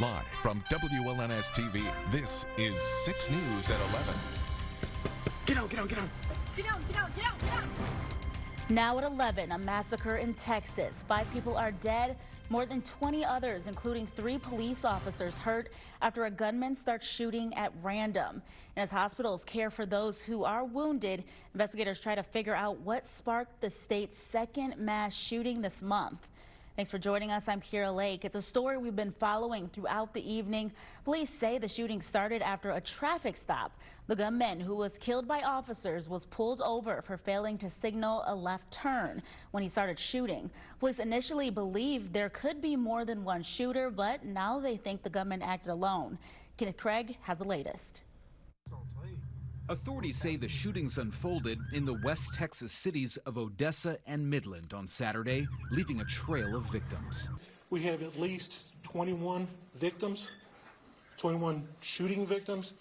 Live from WLNS TV, this is 6 News at 11. Get on, get on, get on. Get out, get out, get out, get out. Now at 11, a massacre in Texas. 5 people are dead, more than 20 others, including 3 police officers, hurt after a gunman starts shooting at random. And as hospitals care for those who are wounded, investigators try to figure out what sparked the state's second mass shooting this month. Thanks for joining us. I'm Kira Lake. It's a story we've been following throughout the evening. Police say the shooting started after a traffic stop. The gunman, who was killed by officers, was pulled over for failing to signal a left turn when he started shooting. Police initially believed there could be more than one shooter, but now they think the gunman acted alone. Kenneth Craig has the latest. Authorities say the shootings unfolded in the West Texas cities of Odessa and Midland on Saturday, leaving a trail of victims. We have at least 21 victims, 21 shooting victims,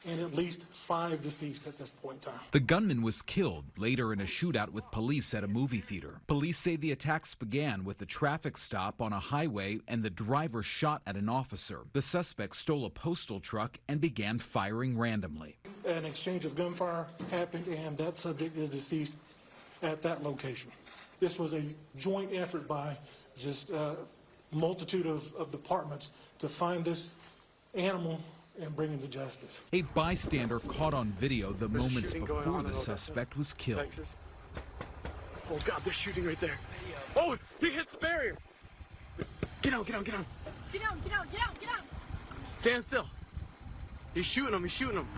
and at least 5 deceased at this point in time. The gunman was killed later in a shootout with police at a movie theater. Police say the attacks began with a traffic stop on a highway and the driver shot at an officer. The suspect stole a postal truck and began firing randomly. An exchange of gunfire happened, and that subject is deceased at that location. This was a joint effort by just a multitude of departments to find this animal and bring him to justice. A bystander caught on video the moments before the suspect was killed. Texas. Oh God, they're shooting right there. Oh, he hits the barrier. Get on, get on, get on. Get out, get out, get out, get out. Stand still. He's shooting him, he's shooting him.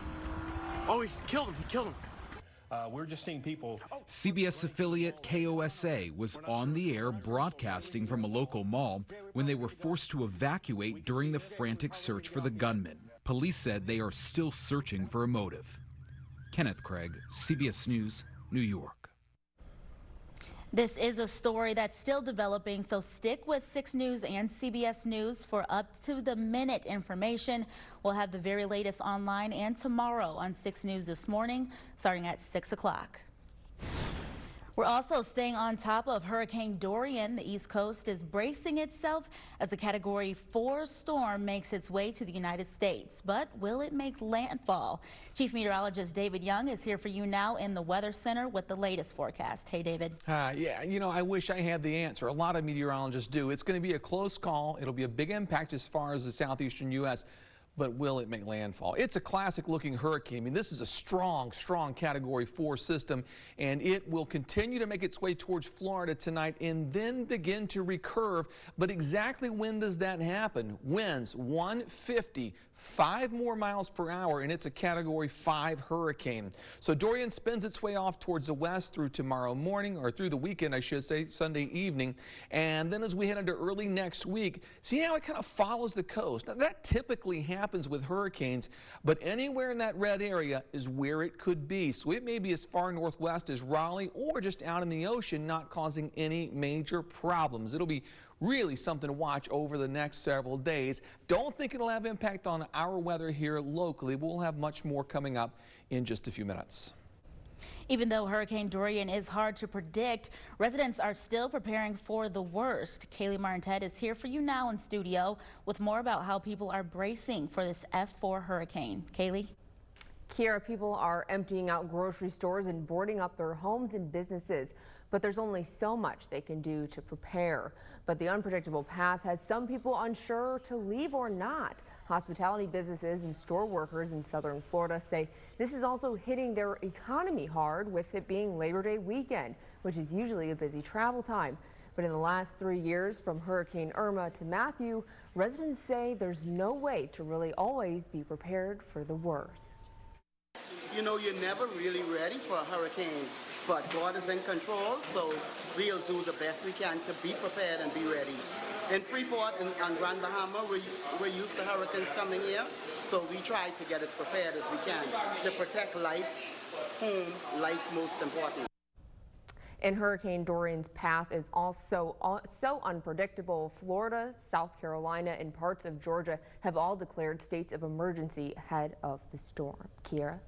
Oh, he's killed him, he killed him. We're just seeing people. CBS affiliate KOSA was on the air broadcasting from a local mall when they were forced to evacuate during the frantic search for the gunman. Police said they are still searching for a motive. Kenneth Craig, CBS News, New York. This is a story that's still developing, so stick with 6 News and CBS News for up-to-the-minute information. We'll have the very latest online and tomorrow on 6 News this morning, starting at 6 o'clock. We're also staying on top of Hurricane Dorian. The East Coast is bracing itself as a Category 4 storm makes its way to the United States. But will it make landfall? Chief Meteorologist David Young is here for you now in the Weather Center with the latest forecast. Hey, David. Yeah, you know, I wish I had the answer. A lot of meteorologists do. It's going to be a close call. It'll be a big impact as far as the southeastern U.S., but will it make landfall? It's a classic looking hurricane. I mean, this is a strong Category 4 system, and it will continue to make its way towards Florida tonight and then begin to recurve. But exactly when does that happen? Winds 150, 5 more miles per hour, and it's a Category 5 hurricane. So Dorian spins its way off towards the west through tomorrow morning, or through the weekend, I should say, Sunday evening. And then as we head into early next week, see how it kind of follows the coast. Now, that typically happens with hurricanes, but anywhere in that red area is where it could be. So it may be as far northwest as Raleigh or just out in the ocean, not causing any major problems. It'll be really something to watch over the next several days. Don't think it'll have impact on our weather here locally. We'll have much more coming up in just a few minutes. Even though Hurricane Dorian is hard to predict, residents are still preparing for the worst. Kaylee Martin is here for you now in studio with more about how people are bracing for this F4 hurricane. Kaylee? Kira, people are emptying out grocery stores and boarding up their homes and businesses, but there's only so much they can do to prepare. But the unpredictable path has some people unsure to leave or not. Hospitality businesses and store workers in southern Florida say this is also hitting their economy hard, with it being Labor Day weekend, which is usually a busy travel time. But in the last 3 years, from Hurricane Irma to Matthew, residents say there's no way to really always be prepared for the worst. You know, you're never really ready for a hurricane, but God is in control, so we'll do the best we can to be prepared and be ready. In Freeport and Grand Bahama, we're used to hurricanes coming here, so we try to get as prepared as we can to protect life, home, life most important. And Hurricane Dorian's path is also so unpredictable. Florida, South Carolina, and parts of Georgia have all declared states of emergency ahead of the storm. Kira?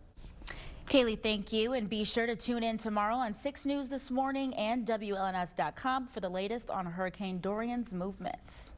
Kaylee, thank you, and be sure to tune in tomorrow on 6 News This Morning and WLNS.com for the latest on Hurricane Dorian's movements.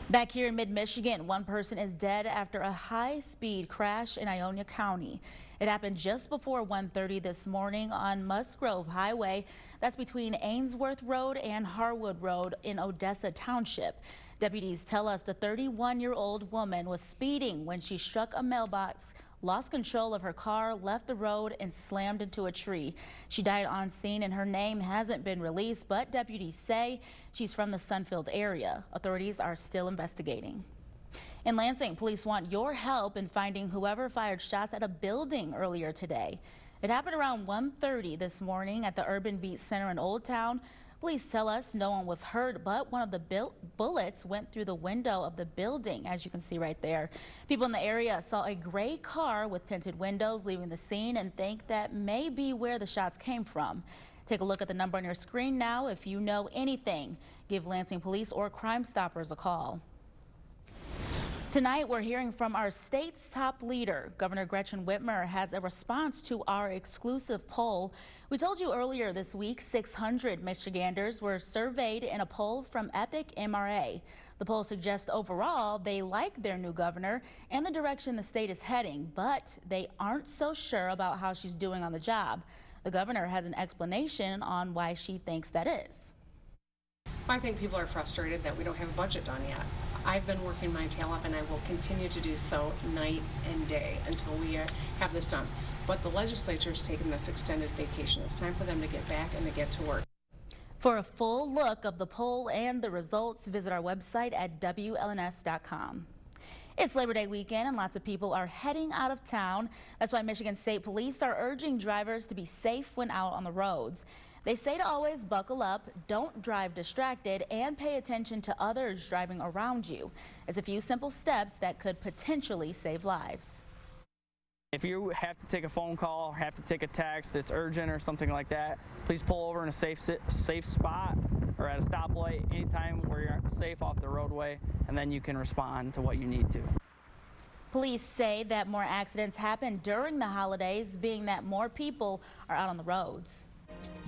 Back here in mid-Michigan, one person is dead after a high-speed crash in Ionia County. It happened just before 1:30 this morning on Musgrove Highway. That's between Ainsworth Road and Harwood Road in Odessa Township. Deputies tell us the 31-year-old woman was speeding when she struck a mailbox, lost control of her car, left the road, and slammed into a tree. She died on scene and her name hasn't been released, but deputies say she's from the Sunfield area. Authorities are still investigating. In Lansing, police want your help in finding whoever fired shots at a building earlier today. It happened around 1:30 this morning at the Urban Beat Center in Old Town. Police tell us no one was hurt, but one of the bullets went through the window of the building, as you can see right there. People in the area saw a gray car with tinted windows leaving the scene and think that may be where the shots came from. Take a look at the number on your screen now if you know anything. Give Lansing Police or Crime Stoppers a call. Tonight, we're hearing from our state's top leader. Governor Gretchen Whitmer has a response to our exclusive poll. We told you earlier this week 600 Michiganders were surveyed in a poll from Epic MRA. The poll suggests overall they like their new governor and the direction the state is heading, but they aren't so sure about how she's doing on the job. The governor has an explanation on why she thinks that is. I think people are frustrated that we don't have a budget done yet. I've been working my tail off and I will continue to do so night and day until we have this done. But the legislature's taken this extended vacation. It's time for them to get back and to get to work. For a full look of the poll and the results, visit our website at WLNS.com. It's Labor Day weekend and lots of people are heading out of town. That's why Michigan State Police are urging drivers to be safe when out on the roads. They say to always buckle up, don't drive distracted, and pay attention to others driving around you. It's a few simple steps that could potentially save lives. If you have to take a phone call, have to take a text, it's urgent or something like that, please pull over in a safe spot or at a stoplight anytime where you're safe off the roadway, and then you can respond to what you need to. Police say that more accidents happen during the holidays, being that more people are out on the roads.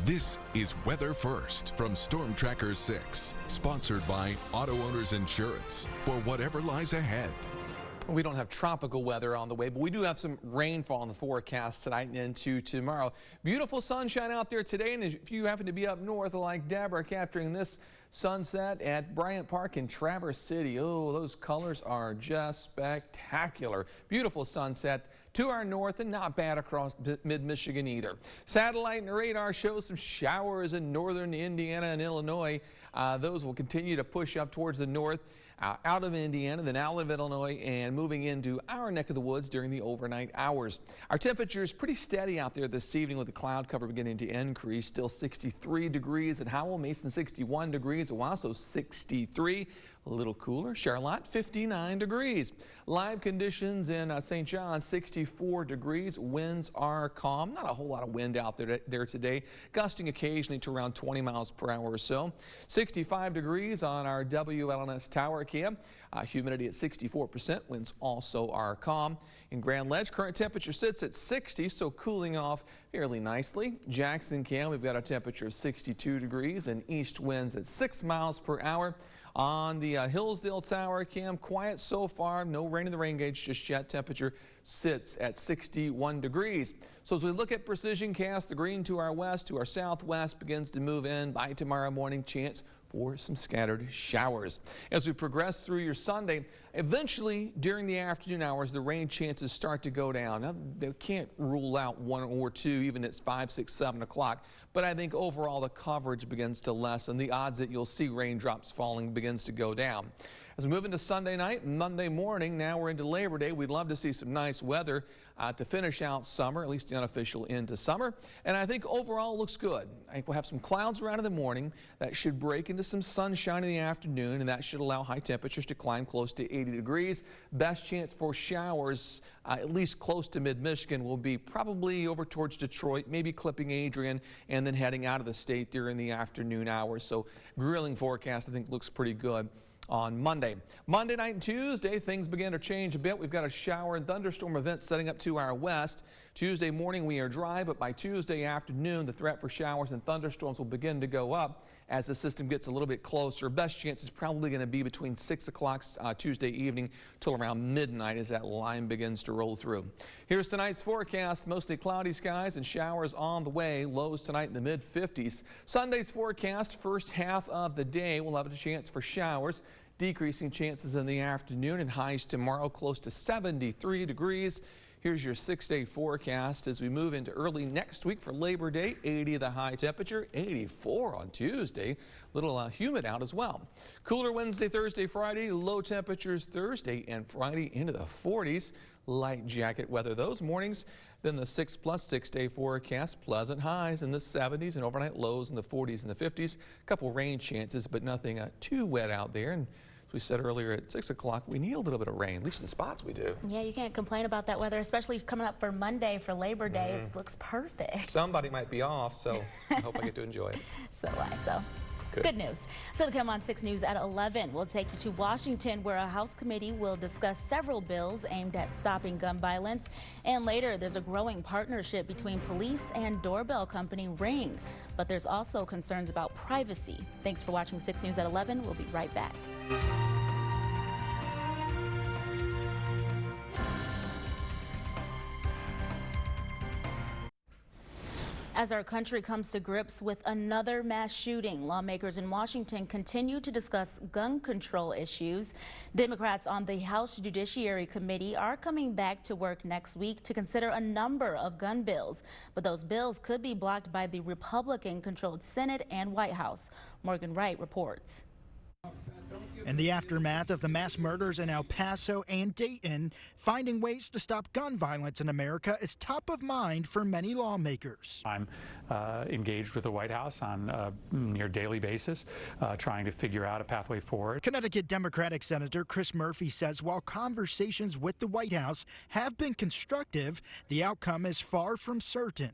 This is Weather First from Storm Tracker 6, sponsored by Auto Owners Insurance for whatever lies ahead. We don't have tropical weather on the way, but we do have some rainfall in the forecast tonight and into tomorrow. Beautiful sunshine out there today, and if you happen to be up north like Deborah capturing this sunset at Bryant Park in Traverse City. Oh, those colors are just spectacular. Beautiful sunset to our north and not bad across mid-Michigan either. Satellite and radar shows some showers in northern Indiana and Illinois. Those will continue to push up towards the north, out of Indiana, then out of Illinois, and moving into our neck of the woods during the overnight hours. Our temperature is pretty steady out there this evening with the cloud cover beginning to increase. Still 63 degrees at Howell, Mason 61 degrees, Owasso 63. A little cooler. Charlotte 59 degrees. Live conditions in St. John 64 degrees. Winds are calm. Not a whole lot of wind out there today. Gusting occasionally to around 20 miles per hour or so. 65 degrees on our WLNS tower cam. Humidity at 64%. Winds also are calm. In Grand Ledge, current temperature sits at 60, so cooling off fairly nicely. Jackson cam, we've got a temperature of 62 degrees and east winds at 6 miles per hour. On the Hillsdale Tower cam, quiet so far. No rain in the rain gauge just yet. Temperature sits at 61 degrees. So as we look at precision cast, the green to our west, to our southwest begins to move in by tomorrow morning. Chance for some scattered showers. As we progress through your Sunday, eventually during the afternoon hours, the rain chances start to go down. Now, they can't rule out 1 or 2, even at 5, 6, 7 o'clock. But I think overall the coverage begins to lessen. The odds that you'll see raindrops falling begins to go down. As we move into Sunday night and Monday morning, now we're into Labor Day. We'd love to see some nice weather to finish out summer, at least the unofficial end to summer. And I think overall it looks good. I think we'll have some clouds around in the morning. That should break into some sunshine in the afternoon, and that should allow high temperatures to climb close to 80 degrees. Best chance for showers, at least close to mid-Michigan, will be probably over towards Detroit, maybe clipping Adrian, and then heading out of the state during the afternoon hours. So grilling forecast, I think, looks pretty good on Monday. Monday night and Tuesday, things begin to change a bit. We've got a shower and thunderstorm event setting up to our west. Tuesday morning we are dry, but by Tuesday afternoon the threat for showers and thunderstorms will begin to go up as the system gets a little bit closer. Best chance is probably going to be between 6 o'clock Tuesday evening till around midnight as that line begins to roll through. Here's tonight's forecast. Mostly cloudy skies and showers on the way. Lows tonight in the mid-50s. Sunday's forecast, first half of the day, we'll have a chance for showers. Decreasing chances in the afternoon and highs tomorrow close to 73 degrees. Here's your 6-day forecast as we move into early next week for Labor Day. 80 the high temperature, 84 on Tuesday. Little humid out as well. Cooler Wednesday, Thursday, Friday. Low temperatures Thursday and Friday into the 40s. Light jacket weather those mornings. Then the 6-day forecast. Pleasant highs in the 70s and overnight lows in the 40s and the 50s. A couple rain chances, but nothing too wet out there. And as we said earlier at 6 o'clock, we need a little bit of rain, at least in spots we do. Yeah, you can't complain about that weather, especially coming up for Monday for Labor Day. It looks perfect. Somebody might be off, so I hope I get to enjoy it. So good news. So to come on 6 News at 11, we'll take you to Washington, where a House committee will discuss several bills aimed at stopping gun violence. And later, there's a growing partnership between police and doorbell company Ring. But there's also concerns about privacy. Thanks for watching 6 News at 11. We'll be right back. As our country comes to grips with another mass shooting, lawmakers in Washington continue to discuss gun control issues. Democrats on the House Judiciary Committee are coming back to work next week to consider a number of gun bills, but those bills could be blocked by the Republican-controlled Senate and White House. Morgan Wright reports. In the aftermath of the mass murders in El Paso and Dayton, finding ways to stop gun violence in America is top of mind for many lawmakers. I'm engaged with the White House on a near daily basis, trying to figure out a pathway forward. Connecticut Democratic Senator Chris Murphy says while conversations with the White House have been constructive, the outcome is far from certain.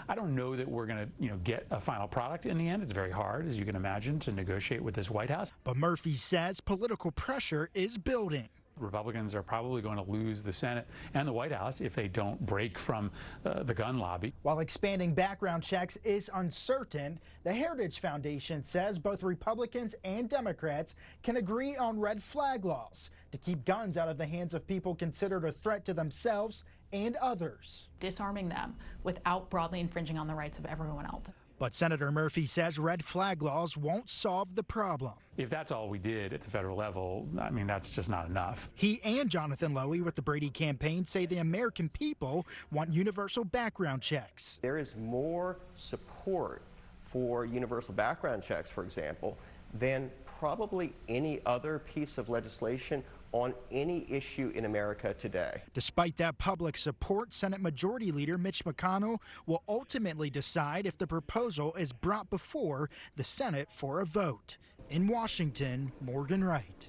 I don't know that we're going to, get a final product in the end. It's very hard, as you can imagine, to negotiate with this White House. But Murphy says political pressure is building. Republicans are probably going to lose the Senate and the White House if they don't break from the gun lobby. While expanding background checks is uncertain, the Heritage Foundation says both Republicans and Democrats can agree on red flag laws to keep guns out of the hands of people considered a threat to themselves and others. Disarming them without broadly infringing on the rights of everyone else. But Senator Murphy says red flag laws won't solve the problem. If that's all we did at the federal level, I mean, that's just not enough. He and Jonathan Lowy with the Brady campaign say the American people want universal background checks. There is more support for universal background checks, for example, than probably any other piece of legislation on any issue in America today. Despite that public support, Senate Majority Leader Mitch McConnell will ultimately decide if the proposal is brought before the Senate for a vote. In Washington, Morgan Wright.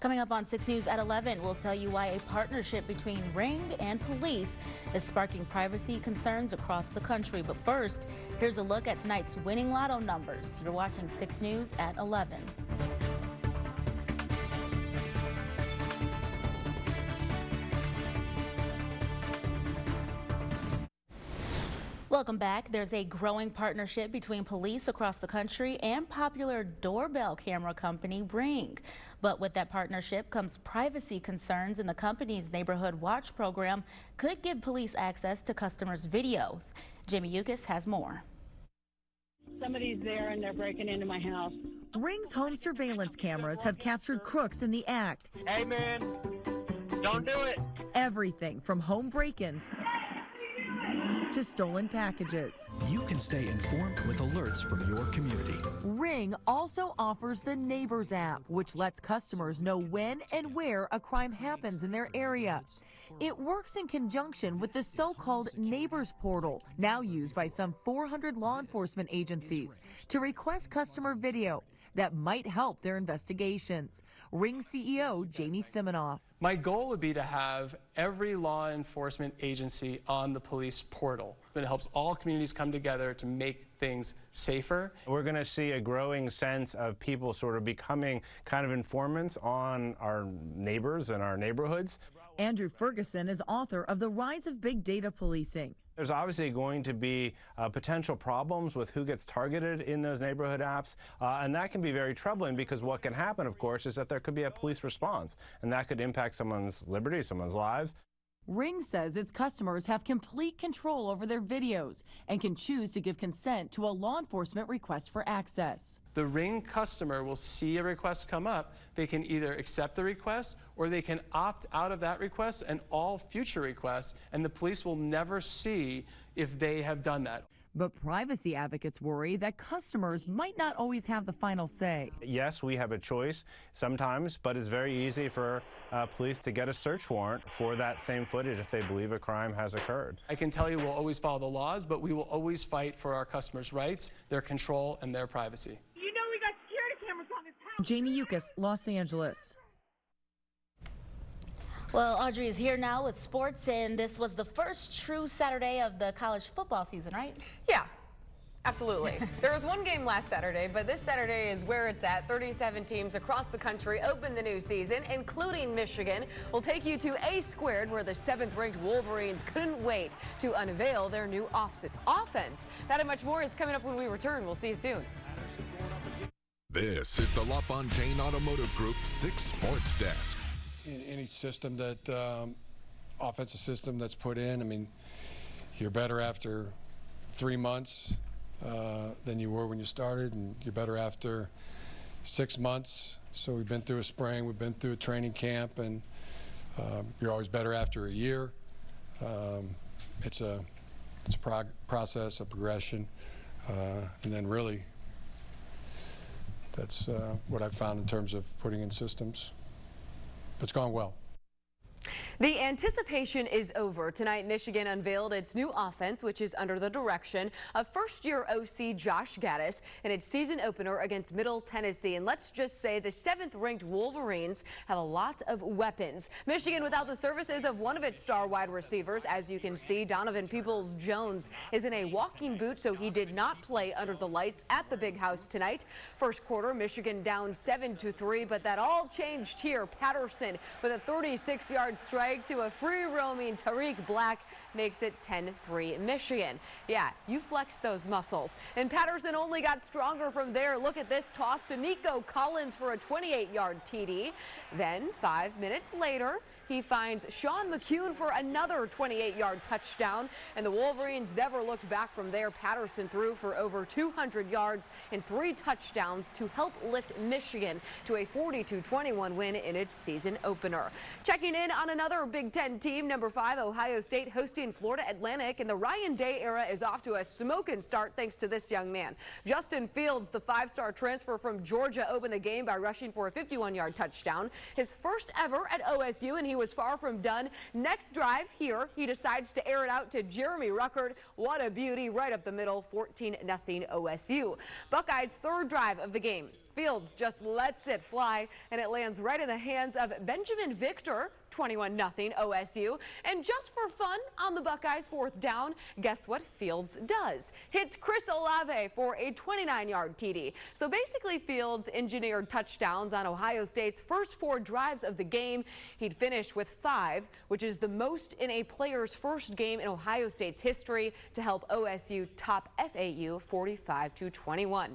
Coming up on 6 News at 11, we'll tell you why a partnership between Ring and police is sparking privacy concerns across the country. But first, here's a look at tonight's winning lotto numbers. You're watching 6 News at 11. Welcome back. There's a growing partnership between police across the country and popular doorbell camera company Ring. But with that partnership comes privacy concerns, and the company's Neighborhood Watch program could give police access to customers' videos. Jamie Yukis has more. Somebody's there and they're breaking into my house. Ring's home surveillance cameras have captured crooks in the act. Hey man, don't do it. Everything from home break-ins to stolen packages. You can stay informed with alerts from your community. Ring also offers the Neighbors app, which lets customers know when and where a crime happens in their area. It works in conjunction with the so-called Neighbors Portal, now used by some 400 law enforcement agencies, to request customer video that might help their investigations. Ring CEO Jamie Siminoff. My goal would be to have every law enforcement agency on the police portal. It helps all communities come together to make things safer. We're going to see a growing sense of people sort of becoming kind of informants on our neighbors and our neighborhoods. Andrew Ferguson is author of The Rise of Big Data Policing. There's obviously going to be potential problems with who gets targeted in those neighborhood apps, and that can be very troubling because what can happen, of course, is that there could be a police response, and that could impact someone's liberty, someone's lives. Ring says its customers have complete control over their videos and can choose to give consent to a law enforcement request for access. The Ring customer will see a request come up. They can either accept the request or they can opt out of that request and all future requests, and the police will never see if they have done that. But privacy advocates worry that customers might not always have the final say. Yes, we have a choice sometimes, but it's very easy for police to get a search warrant for that same footage if they believe a crime has occurred. I can tell you we'll always follow the laws, but we will always fight for our customers' rights, their control, and their privacy. You know we got security cameras on this house. Jamie Yukas, Los Angeles. Well, Audrey is here now with sports, and this was the first true Saturday of the college football season, right? Yeah, absolutely. There was one game last Saturday, but this Saturday is where it's at. 37 teams across the country open the new season, including Michigan. We'll take you to A Squared, where the 7th-ranked Wolverines couldn't wait to unveil their new offense. That and much more is coming up when we return. We'll see you soon. This is the LaFontaine Automotive Group 6 Sports Desk. In any system that offensive system that's put in, I mean, you're better after 3 months than you were when you started, and you're better after 6 months. So we've been through a spring, we've been through a training camp, and you're always better after a year. It's a process, a progression, and then really that's what I've found in terms of putting in systems. It's gone well. The anticipation is over. Tonight, Michigan unveiled its new offense, which is under the direction of first-year OC Josh Gaddis in its season opener against Middle Tennessee. And let's just say the 7th-ranked Wolverines have a lot of weapons. Michigan without the services of one of its star wide receivers. As you can see, Donovan Peoples-Jones is in a walking boot, so he did not play under the lights at the Big House tonight. First quarter, Michigan down 7-3, but that all changed here. Patterson with a 36-yard strike to a free-roaming Tariq Black makes it 10-3 Michigan. Yeah, you flex those muscles. And Patterson only got stronger from there. Look at this toss to Nico Collins for a 28-yard TD. Then 5 minutes later, he finds Sean McCune for another 28-yard touchdown, and the Wolverines never looked back from there. Patterson threw for over 200 yards and 3 touchdowns to help lift Michigan to a 42-21 win in its season opener. Checking in on another Big Ten team, number 5 Ohio State hosting Florida Atlantic, and the Ryan Day era is off to a smoking start thanks to this young man. Justin Fields, the 5-star transfer from Georgia, opened the game by rushing for a 51-yard touchdown, his first ever at OSU, and he was far from done. Next drive here, he decides to air it out to Jeremy Ruckert. What a beauty, right up the middle, 14-0 OSU. Buckeyes' 3rd drive of the game. Fields just lets it fly, and it lands right in the hands of Benjamin Victor, 21-0 OSU. And just for fun, on the Buckeyes' 4th down, guess what Fields does? Hits Chris Olave for a 29-yard TD. So basically, Fields engineered touchdowns on Ohio State's first 4 drives of the game. He'd finish with 5, which is the most in a player's first game in Ohio State's history, to help OSU top FAU 45-21.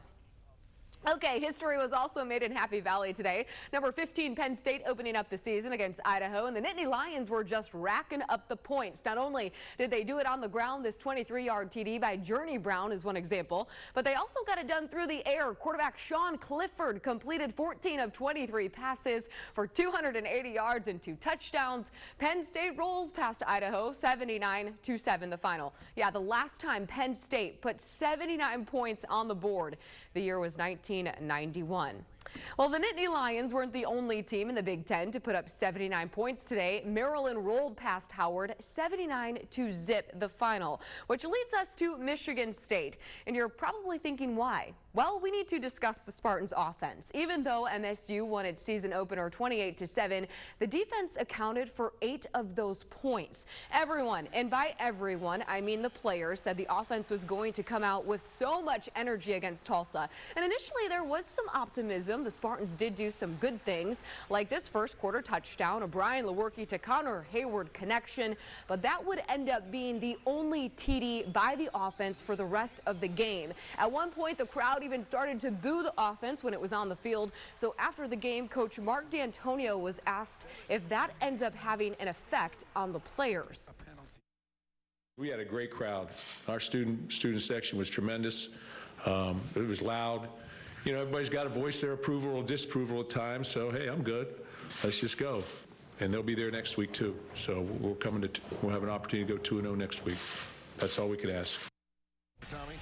Okay, history was also made in Happy Valley today. Number 15 Penn State opening up the season against Idaho, and the Nittany Lions were just racking up the points. Not only did they do it on the ground, this 23-yard TD by Journey Brown is one example, but they also got it done through the air. Quarterback Sean Clifford completed 14 of 23 passes for 280 yards and 2 touchdowns. Penn State rolls past Idaho, 79-7 the final. Yeah, the last time Penn State put 79 points on the board, the year was 1991. Well, the Nittany Lions weren't the only team in the Big Ten to put up 79 points today. Maryland rolled past Howard 79-0 the final, which leads us to Michigan State. And you're probably thinking why? Well, we need to discuss the Spartans' offense. Even though MSU won its season opener 28-7, the defense accounted for 8 of those points. Everyone, and by everyone, I mean the players, said the offense was going to come out with so much energy against Tulsa. And initially, there was some optimism. The Spartans did do some good things, like this first quarter touchdown, a Brian Lewerke to Connor Hayward connection. But that would end up being the only TD by the offense for the rest of the game. At one point, the crowd even started to boo the offense when it was on the field. So after the game, Coach Mark D'Antonio was asked if that ends up having an effect on the players. We had a great crowd. Our student section was tremendous. It was loud. You know, everybody's got to voice their approval or disapproval at times. So hey, I'm good. Let's just go. And they'll be there next week too. So we'll have an opportunity to go 2-0 next week. That's all we could ask. Tommy.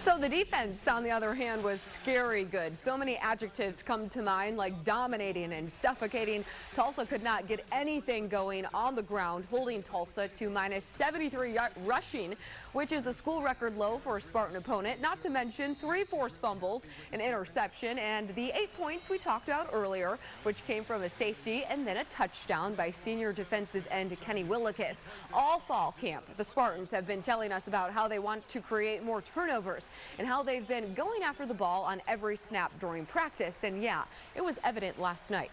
So the defense, on the other hand, was scary good. So many adjectives come to mind, like dominating and suffocating. Tulsa could not get anything going on the ground, holding Tulsa to -73 rushing, which is a school record low for a Spartan opponent, not to mention 3 forced fumbles, an interception, and the 8 points we talked about earlier, which came from a safety and then a touchdown by senior defensive end Kenny Willekes. All fall camp, the Spartans have been telling us about how they want to create more turnovers and how they've been going after the ball on every snap during practice. And yeah, it was evident last night.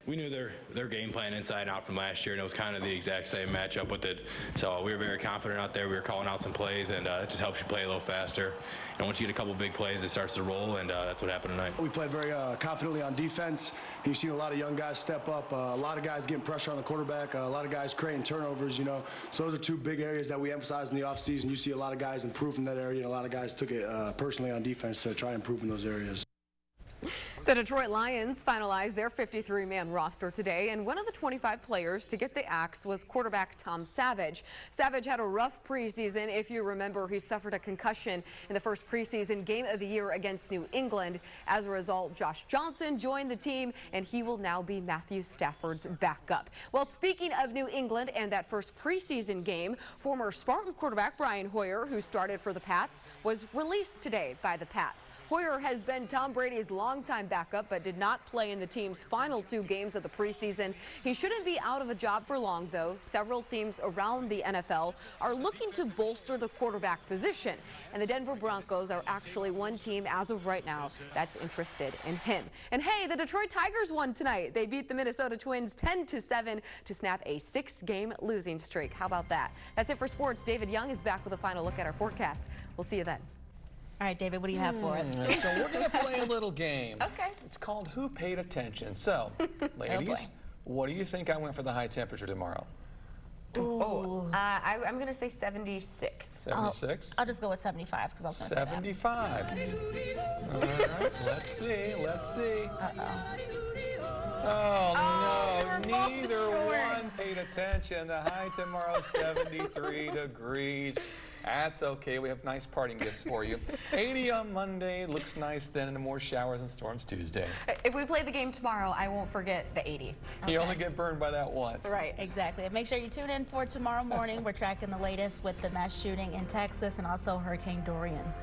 We knew their game plan inside and out from last year, and it was kind of the exact same matchup with it. So we were very confident out there. We were calling out some plays, and it just helps you play a little faster. And once you get a couple big plays, it starts to roll, and that's what happened tonight. We played very confidently on defense. You've seen a lot of young guys step up, a lot of guys getting pressure on the quarterback, a lot of guys creating turnovers, you know. So those are 2 big areas that we emphasize in the offseason. You see a lot of guys improve in that area, and a lot of guys took it personally on defense to try and improve in those areas. The Detroit Lions finalized their 53-man roster today, and one of the 25 players to get the axe was quarterback Tom Savage. Savage had a rough preseason. If you remember, he suffered a concussion in the first preseason game of the year against New England. As a result, Josh Johnson joined the team, and he will now be Matthew Stafford's backup. Well, speaking of New England and that first preseason game, former Spartan quarterback Brian Hoyer, who started for the Pats, was released today by the Pats. Hoyer has been Tom Brady's longtime backup, but did not play in the team's final 2 games of the preseason. He shouldn't be out of a job for long, though. Several teams around the NFL are looking to bolster the quarterback position, and the Denver Broncos are actually one team as of right now that's interested in him. And hey, the Detroit Tigers won tonight. They beat the Minnesota Twins 10-7 to snap a 6-game losing streak. How about that? That's it for sports. David Young is back with a final look at our forecast. We'll see you then. All right, David, what do you have for us? So we're going to play a little game. Okay. It's called Who Paid Attention. So, ladies, what do you think I went for the high temperature tomorrow? I'm going to say 76. 76? I'll just go with 75 because I was going to say 75. All right, let's see. Oh, no, neither one paid attention. The high tomorrow, 73 degrees. That's okay. We have nice parting gifts for you. 80 on Monday. Looks nice then, and more showers and storms Tuesday. If we play the game tomorrow, I won't forget the 80. Okay. You only get burned by that once. Right, exactly. And make sure you tune in for tomorrow morning. We're tracking the latest with the mass shooting in Texas and also Hurricane Dorian.